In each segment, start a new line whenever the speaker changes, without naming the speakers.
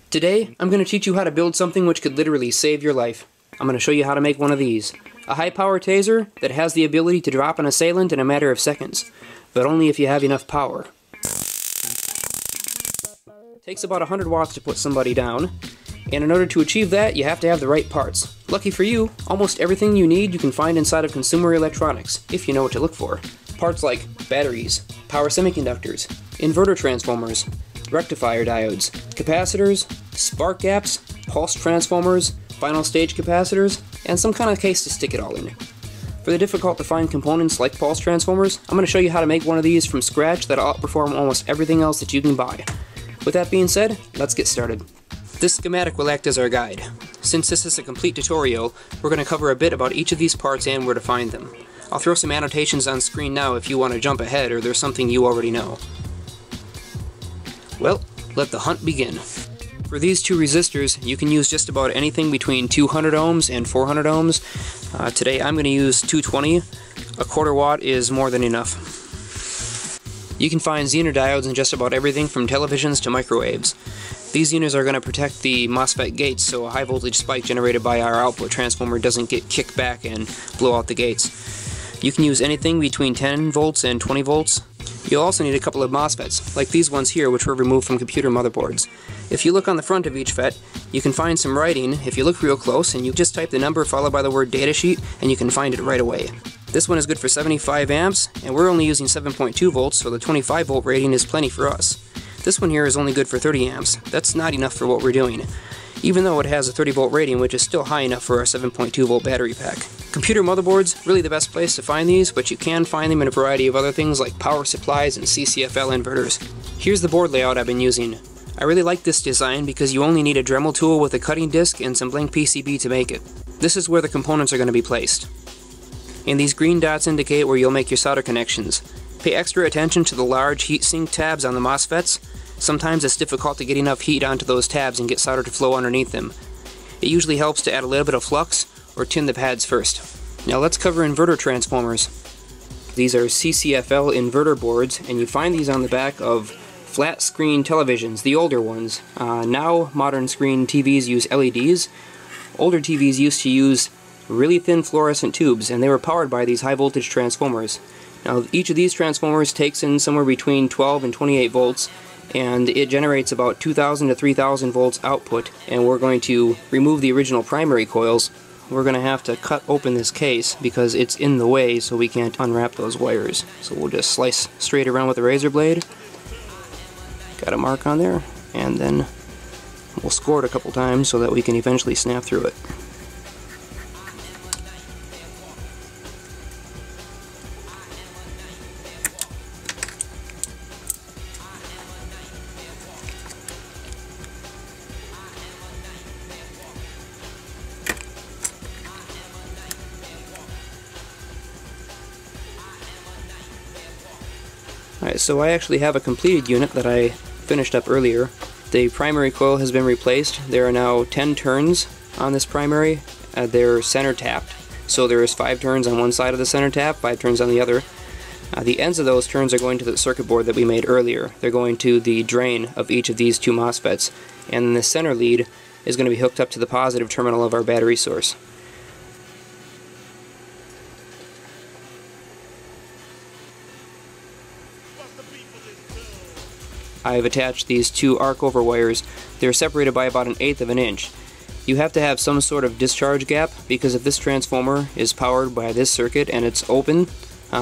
Today, I'm going to teach you how to build something which could literally save your life. I'm going to show you how to make one of these. A high-power taser that has the ability to drop an assailant in a matter of seconds, but only if you have enough power. It takes about 100 watts to put somebody down, and in order to achieve that, you have to have the right parts. Lucky for you, almost everything you need you can find inside of consumer electronics, if you know what to look for. Parts like batteries, power semiconductors, inverter transformers, rectifier diodes, capacitors, spark gaps, pulse transformers, final stage capacitors, and some kind of case to stick it all in. For the difficult to find components like pulse transformers, I'm going to show you how to make one of these from scratch that'll outperform almost everything else that you can buy. With that being said, let's get started. This schematic will act as our guide. Since this is a complete tutorial, we're going to cover a bit about each of these parts and where to find them. I'll throw some annotations on screen now if you want to jump ahead or there's something you already know. Well, let the hunt begin. For these two resistors, you can use just about anything between 200 ohms and 400 ohms. Today I'm going to use 220. A quarter watt is more than enough. You can find Zener diodes in just about everything from televisions to microwaves. These Zeners are going to protect the MOSFET gates so a high voltage spike generated by our output transformer doesn't get kicked back and blow out the gates. You can use anything between 10 volts and 20 volts. You'll also need a couple of MOSFETs, like these ones here which were removed from computer motherboards. If you look on the front of each FET, you can find some writing if you look real close and you just type the number followed by the word datasheet and you can find it right away. This one is good for 75 amps and we're only using 7.2 volts so the 25 volt rating is plenty for us. This one here is only good for 30 amps. That's not enough for what we're doing, even though it has a 30 volt rating which is still high enough for our 7.2 volt battery pack. Computer motherboards, really the best place to find these, but you can find them in a variety of other things like power supplies and CCFL inverters. Here's the board layout I've been using. I really like this design because you only need a Dremel tool with a cutting disc and some blank PCB to make it. This is where the components are going to be placed. And these green dots indicate where you'll make your solder connections. Pay extra attention to the large heatsink tabs on the MOSFETs. Sometimes it's difficult to get enough heat onto those tabs and get solder to flow underneath them. It usually helps to add a little bit of flux or tin the pads first. Now let's cover inverter transformers. These are CCFL inverter boards and you find these on the back of flat screen televisions, the older ones. Now modern screen TVs use LEDs. Older TVs used to use really thin fluorescent tubes and they were powered by these high voltage transformers. Now each of these transformers takes in somewhere between 12 and 28 volts and it generates about 2,000 to 3,000 volts output, and we're going to remove the original primary coils. We're going to have to cut open this case because it's in the way so we can't unwrap those wires. So we'll just slice straight around with a razor blade. Got a mark on there, and then we'll score it a couple times so that we can eventually snap through it. Alright, so I actually have a completed unit that I finished up earlier. The primary coil has been replaced. There are now 10 turns on this primary. They're center tapped. So there's 5 turns on one side of the center tap, 5 turns on the other. The ends of those turns are going to the circuit board that we made earlier. They're going to the drain of each of these two MOSFETs. And the center lead is going to be hooked up to the positive terminal of our battery source. I've attached these two arc-over wires. They're separated by about 1/8 of an inch. You have to have some sort of discharge gap because if this transformer is powered by this circuit and it's open,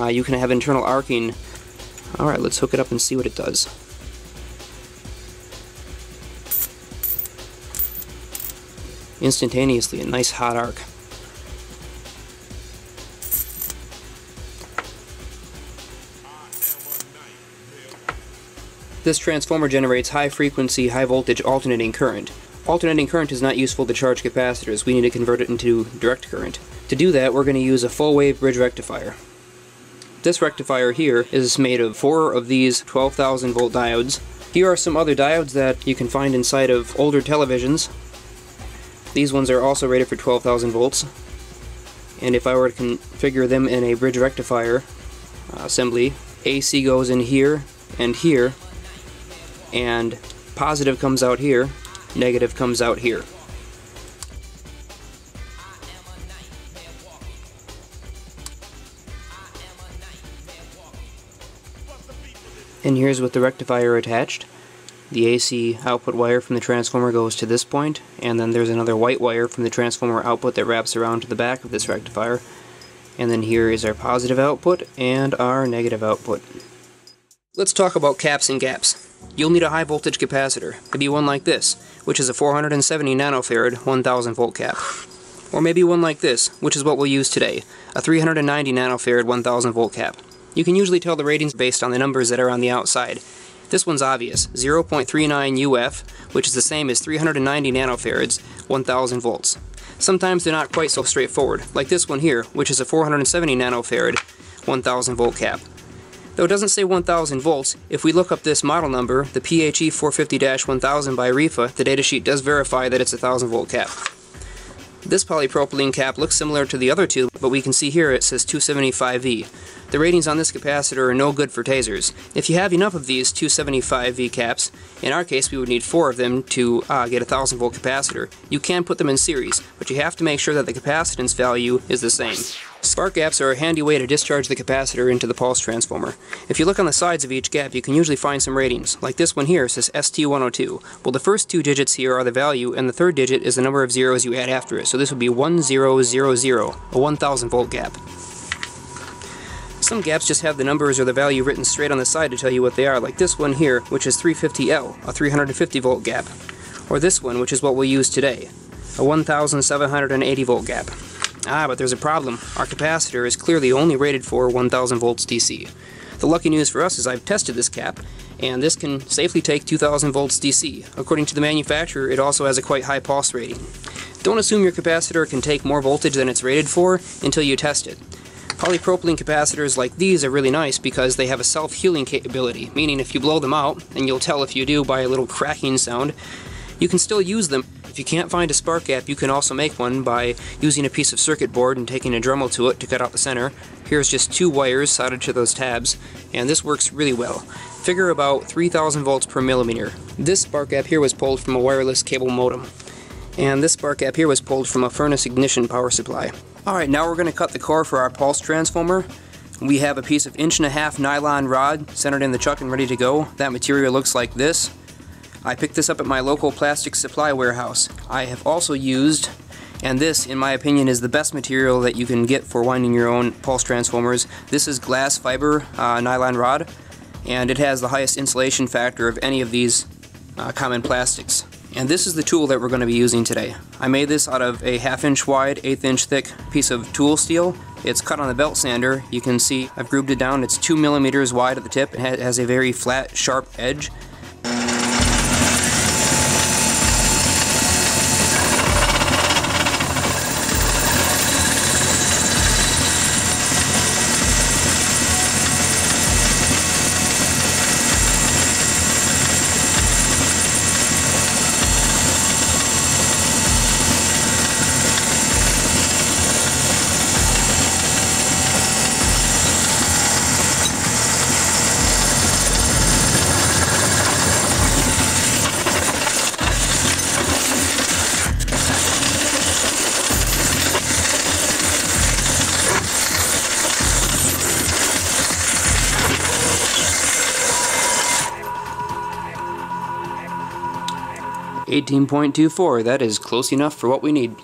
you can have internal arcing. Alright, let's hook it up and see what it does. Instantaneously, a nice hot arc. This transformer generates high-frequency, high-voltage alternating current. Alternating current is not useful to charge capacitors. We need to convert it into direct current. To do that, we're going to use a full-wave bridge rectifier. This rectifier here is made of 4 of these 12,000 volt diodes. Here are some other diodes that you can find inside of older televisions. These ones are also rated for 12,000 volts. And if I were to configure them in a bridge rectifier assembly, AC goes in here, and positive comes out here, negative comes out here. And here's with the rectifier attached. The AC output wire from the transformer goes to this point, and then there's another white wire from the transformer output that wraps around to the back of this rectifier. And then here is our positive output and our negative output. Let's talk about caps and gaps. You'll need a high voltage capacitor, maybe one like this, which is a 470 nanofarad 1000 volt cap. Or maybe one like this, which is what we'll use today, a 390 nanofarad 1000 volt cap. You can usually tell the ratings based on the numbers that are on the outside. This one's obvious, 0.39 UF, which is the same as 390 nanofarads, 1000 volts. Sometimes they're not quite so straightforward, like this one here, which is a 470 nanofarad, 1000 volt cap. Though it doesn't say 1000 volts, if we look up this model number, the PHE 450-1000 by RIFA, the datasheet does verify that it's a 1000 volt cap. This polypropylene cap looks similar to the other two, but we can see here it says 275V. The ratings on this capacitor are no good for tasers. If you have enough of these 275V caps, in our case we would need 4 of them to get a 1000 volt capacitor. You can put them in series, but you have to make sure that the capacitance value is the same. Spark gaps are a handy way to discharge the capacitor into the pulse transformer. If you look on the sides of each gap, you can usually find some ratings. Like this one here says ST102. Well, the first 2 digits here are the value, and the third digit is the number of zeros you add after it. So this would be 1000, a 1000 volt gap. Some gaps just have the numbers or the value written straight on the side to tell you what they are, like this one here, which is 350L, a 350 volt gap. Or this one, which is what we'll use today, a 1780 volt gap. But there's a problem. Our capacitor is clearly only rated for 1000 volts DC. The lucky news for us is I've tested this cap, and this can safely take 2000 volts DC. According to the manufacturer, it also has a quite high pulse rating. Don't assume your capacitor can take more voltage than it's rated for until you test it. Polypropylene capacitors like these are really nice because they have a self-healing capability, meaning if you blow them out, and you'll tell if you do by a little cracking sound, you can still use them. If you can't find a spark gap, you can also make one by using a piece of circuit board and taking a Dremel to it to cut out the center. Here's just 2 wires soldered to those tabs, and this works really well. Figure about 3000 volts per millimeter. This spark gap here was pulled from a wireless cable modem, and this spark gap here was pulled from a furnace ignition power supply. Alright, now we're going to cut the core for our pulse transformer. We have a piece of 1.5 inch nylon rod centered in the chuck and ready to go. That material looks like this. I picked this up at my local plastic supply warehouse. I have also used, and this in my opinion is the best material that you can get for winding your own pulse transformers. This is glass fiber nylon rod, and it has the highest insulation factor of any of these common plastics. And this is the tool that we're going to be using today. I made this out of a 1/2 inch wide, 1/8 inch thick piece of tool steel. It's cut on the belt sander. You can see I've grooved it down. It's 2 millimeters wide at the tip. It has a very flat, sharp edge. .24, that is close enough for what we need.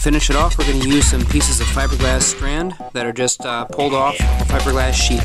finish it off, we're going to use some pieces of fiberglass strand that are just pulled off a fiberglass sheet.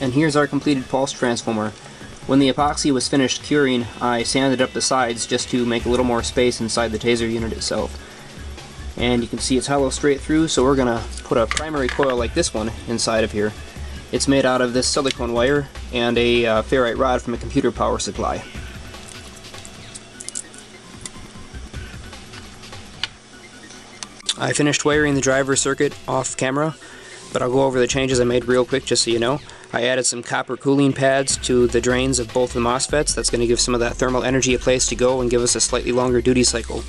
And here's our completed pulse transformer. When the epoxy was finished curing, I sanded up the sides just to make a little more space inside the Taser unit itself. And you can see it's hollow straight through, so we're going to put a primary coil like this one inside of here. It's made out of this silicone wire and a ferrite rod from a computer power supply. I finished wiring the driver circuit off camera, but I'll go over the changes I made real quick just so you know. I added some copper cooling pads to the drains of both the MOSFETs. That's going to give some of that thermal energy a place to go and give us a slightly longer duty cycle.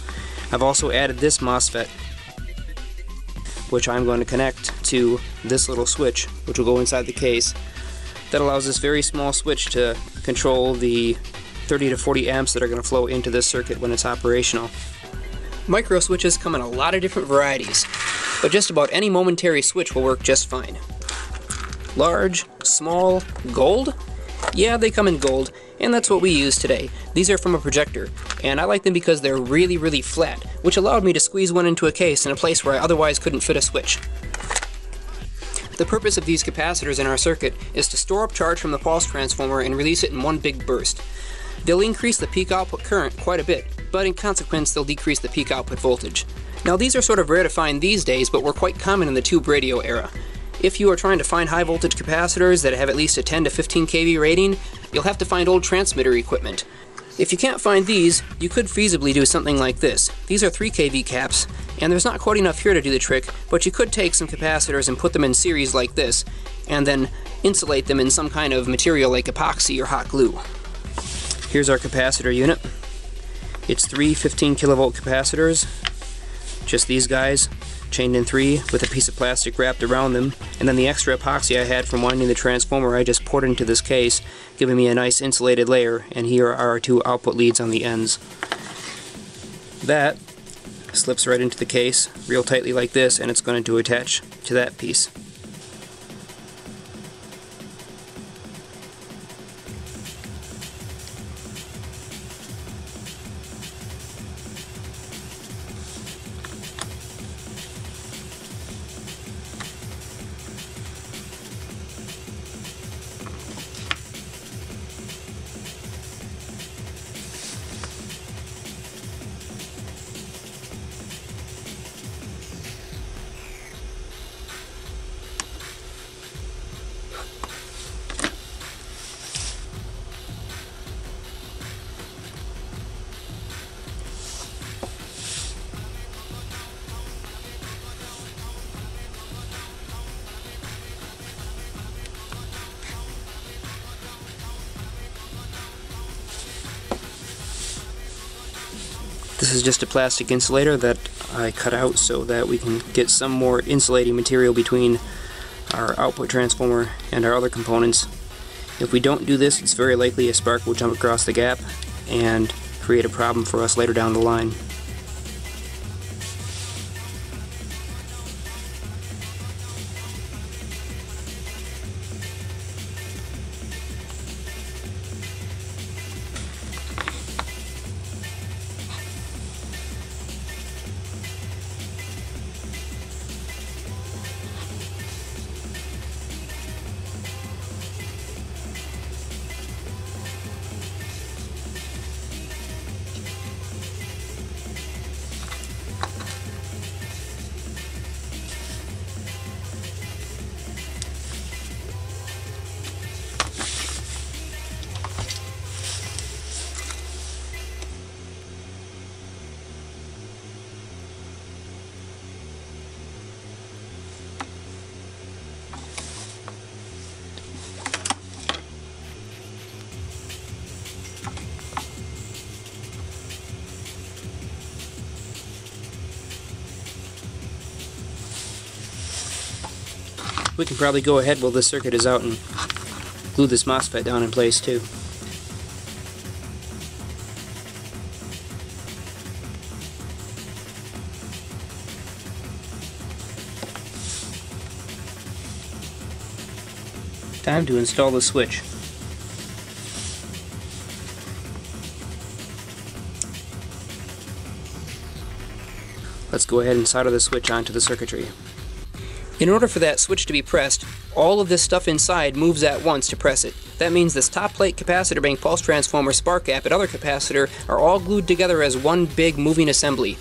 I've also added this MOSFET, which I'm going to connect to this little switch, which will go inside the case. That allows this very small switch to control the 30 to 40 amps that are going to flow into this circuit when it's operational. Micro switches come in a lot of different varieties, but just about any momentary switch will work just fine. Large, small, gold? Yeah, they come in gold, and that's what we use today. These are from a projector, and I like them because they're really, really flat, which allowed me to squeeze one into a case in a place where I otherwise couldn't fit a switch. The purpose of these capacitors in our circuit is to store up charge from the pulse transformer and release it in one big burst. They'll increase the peak output current quite a bit, but in consequence they'll decrease the peak output voltage. Now these are sort of rare to find these days, but were quite common in the tube radio era. If you are trying to find high voltage capacitors that have at least a 10 to 15 kV rating, you'll have to find old transmitter equipment. If you can't find these, you could feasibly do something like this. These are 3 kV caps, and there's not quite enough here to do the trick, but you could take some capacitors and put them in series like this, and then insulate them in some kind of material like epoxy or hot glue. Here's our capacitor unit. It's 3 15 kilovolt capacitors, just these guys, chained in 3 with a piece of plastic wrapped around them, and then the extra epoxy I had from winding the transformer I just poured into this case, giving me a nice insulated layer, and here are our 2 output leads on the ends. That slips right into the case real tightly like this, and it's going to attach to that piece. This is just a plastic insulator that I cut out so that we can get some more insulating material between our output transformer and our other components. If we don't do this, it's very likely a spark will jump across the gap and create a problem for us later down the line. we can probably go ahead while this circuit is out and glue this MOSFET down in place too. Time to install the switch. Let's go ahead and solder the switch onto the circuitry. In order for that switch to be pressed, all of this stuff inside moves at once to press it. That means this top plate, capacitor bank, pulse transformer, spark gap, and other capacitor are all glued together as one big moving assembly.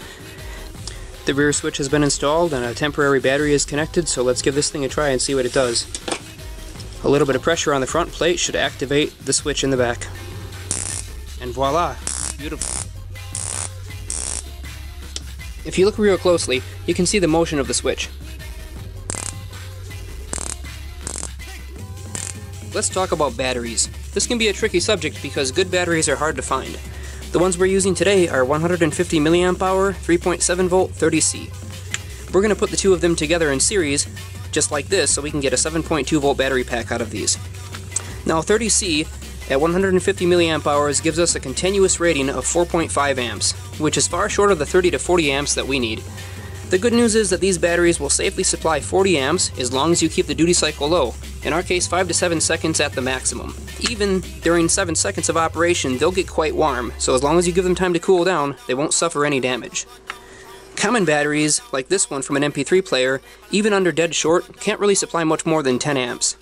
The rear switch has been installed and a temporary battery is connected, so let's give this thing a try and see what it does. A little bit of pressure on the front plate should activate the switch in the back. And voila! Beautiful. If you look real closely, you can see the motion of the switch. Let's talk about batteries. This can be a tricky subject because good batteries are hard to find. The ones we're using today are 150 mAh, 3.7 volt, 30C. We're going to put the two of them together in series, just like this, so we can get a 7.2 volt battery pack out of these. Now 30C at 150 mAh gives us a continuous rating of 4.5 amps, which is far short of the 30 to 40 amps that we need. The good news is that these batteries will safely supply 40 amps as long as you keep the duty cycle low, in our case 5 to 7 seconds at the maximum. Even during 7 seconds of operation, they'll get quite warm, so as long as you give them time to cool down, they won't suffer any damage. Common batteries, like this one from an MP3 player, even under dead short, can't really supply much more than 10 amps.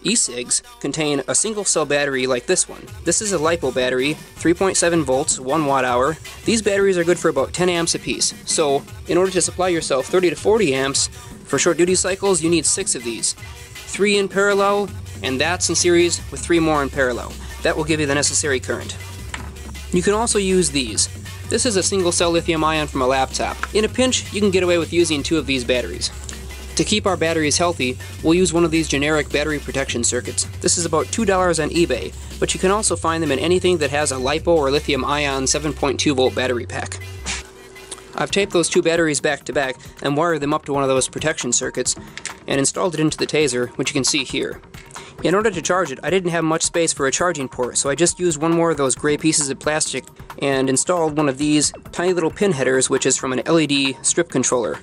E-cigs contain a single cell battery like this one. This is a LiPo battery, 3.7 volts, 1 watt hour. These batteries are good for about 10 amps apiece. So, in order to supply yourself 30 to 40 amps, for short duty cycles you need 6 of these. 3 in parallel, and that's in series with 3 more in parallel. That will give you the necessary current. You can also use these. This is a single cell lithium ion from a laptop. In a pinch, you can get away with using 2 of these batteries. To keep our batteries healthy, we'll use one of these generic battery protection circuits. This is about $2 on eBay, but you can also find them in anything that has a LiPo or lithium ion 7.2 volt battery pack. I've taped those 2 batteries back to back and wired them up to one of those protection circuits and installed it into the Taser, which you can see here. In order to charge it, I didn't have much space for a charging port, so I just used one more of those gray pieces of plastic and installed one of these tiny little pin headers, which is from an LED strip controller.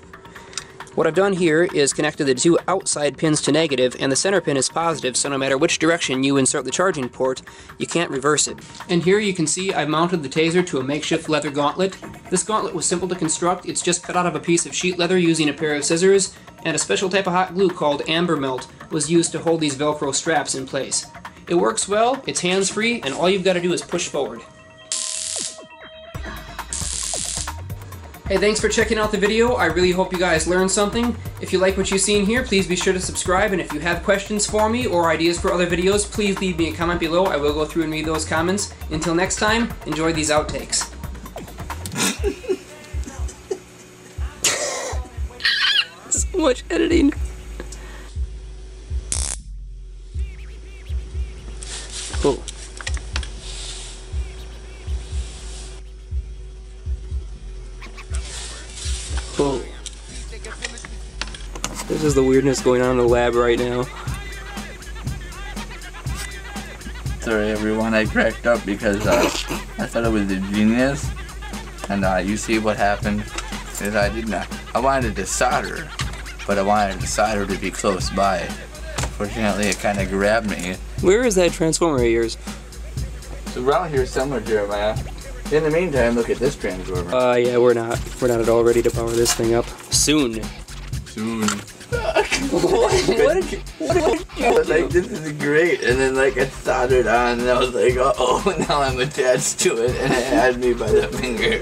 What I've done here is connected the 2 outside pins to negative, and the center pin is positive, so no matter which direction you insert the charging port, you can't reverse it. And here you can see I've mounted the Taser to a makeshift leather gauntlet. This gauntlet was simple to construct. It's just cut out of a piece of sheet leather using a pair of scissors, and a special type of hot glue called amber melt was used to hold these Velcro straps in place. It works well, it's hands-free, and all you've got to do is push forward. Hey, thanks for checking out the video. I really hope you guys learned something. If you like what you've seen here, please be sure to subscribe, and if you have questions for me or ideas for other videos, please leave me a comment below. I will go through and read those comments. Until next time, enjoy these outtakes. So much editing. Oh. Oh. This is the weirdness going on in the lab right now.
Sorry everyone, I cracked up because I thought it was a genius, and you see what happened is I wanted to solder, but I wanted the solder to be close by. Fortunately it kind of grabbed me.
Where is that transformer of yours?
It's around here somewhere, Jeremiah. In the meantime, look at this transformer.
Yeah, we're not at all ready to power this thing up. Soon. What?
I was like, this is great, and then like it soldered on, and I was like, oh, now I'm attached to it, and it had me by the finger.